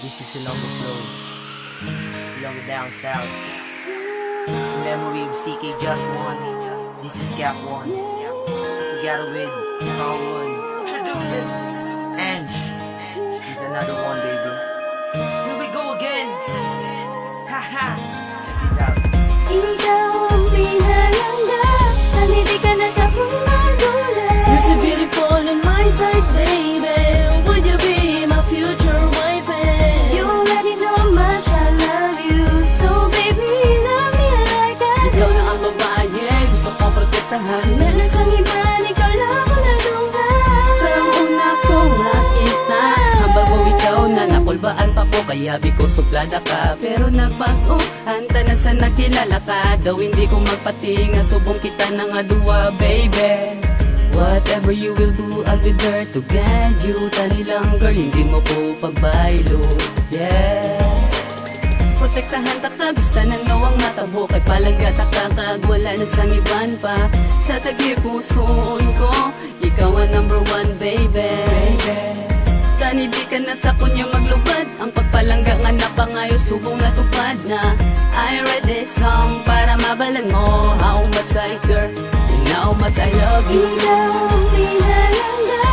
This is along the flow, along down south. In memory of CK Just One. This is Gap One. Together with Power One. Introduce it. Ange. He's another one, baby. Here we go again. Haha. Check this out. Ikaw ang pinalangga, hindi ka na sa pumagulan. You're so beautiful in my sight, baby. Would you be my future wife? You already know how much I love you, so baby, love me like that. Ikaw na ang babae, gusto kong protektahan. Meron ang iba, ikaw lang ako nadunggan. Sa una kong nakita, habang ikaw na napulbaan pa ko, kaya di ko suplada ka. Pero nagbago, hanta na sa nakilala ka. Daw hindi ko magpatinga, subong kita ng aduwa, baby. Whatever you will do, I'll be there to guide you. Tani lang girl, hindi mo ko pagbaylo. Yeah. Protektahan ta ka, bisa nang nawang matabo. Kay palangga ta ka, kag wala na sang iban pa. Sa tagipusoon ko, ikaw ang number one, baby. Tani di ka na sa kunya maglubad. Ang pagpalangga nga napangayo, subong natupad na. I read this song para mabalan mo how much I care and how much I love you. Ikaw ang pinalangga,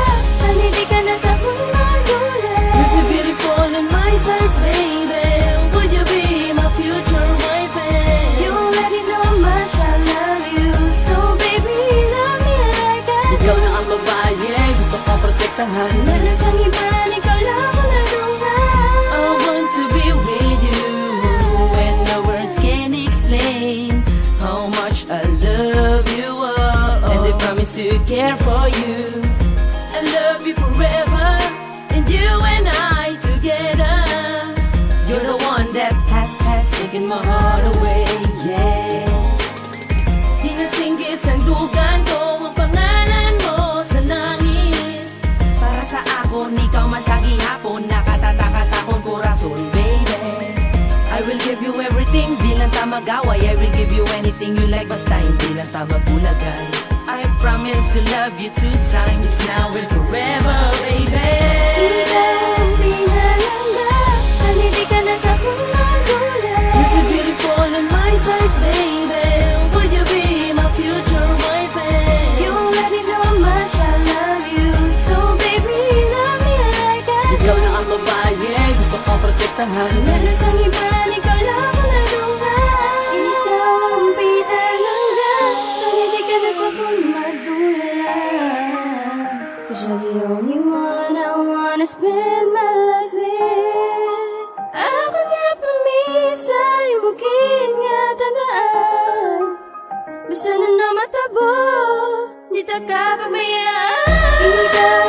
hindi ka na sa pumagulan. You're so beautiful in my sight, baby. Would you be my future wife? You already know how much I love you, so baby, love me like that. Ikaw na ang babae, gusto kong protektahan. Meron ang iba, ikaw lang ako nadunggan. I want to be with you when the words can't explain how much I love you. And I promise to care for you. I love you forever, and you and I together. You're the one that has taken my heart away, yeah. Sinasinggit sandugan ko ang pangalan mo sa langit. Para sa akon, ikaw man sa gihapon, nakatataka sa akong korason, baby. I will give you everything, di lang ta magaway. I will give you anything you like, basta hindi lang ta mabulagay. I promise to love you 2 times, now and forever, baby. Ikaw ang pinalangga, hindi ka na sa pumagulan. You're so beautiful in my sight, baby. Would you be my future wife? You already know how much I love you, so baby, love me like that. Ikaw na ang babae, gusto kong protektahan. Meron ang iba, ikaw lang ako nadunggan. Ikaw ang pinalangga, hindi ka na sa pumagulan. 'Cause you're the only one I wanna spend my life with. Ako nga pamisa, yung bukid nga tandaan. Basta na namatabo, di ta ka pagbayaan. Ikaw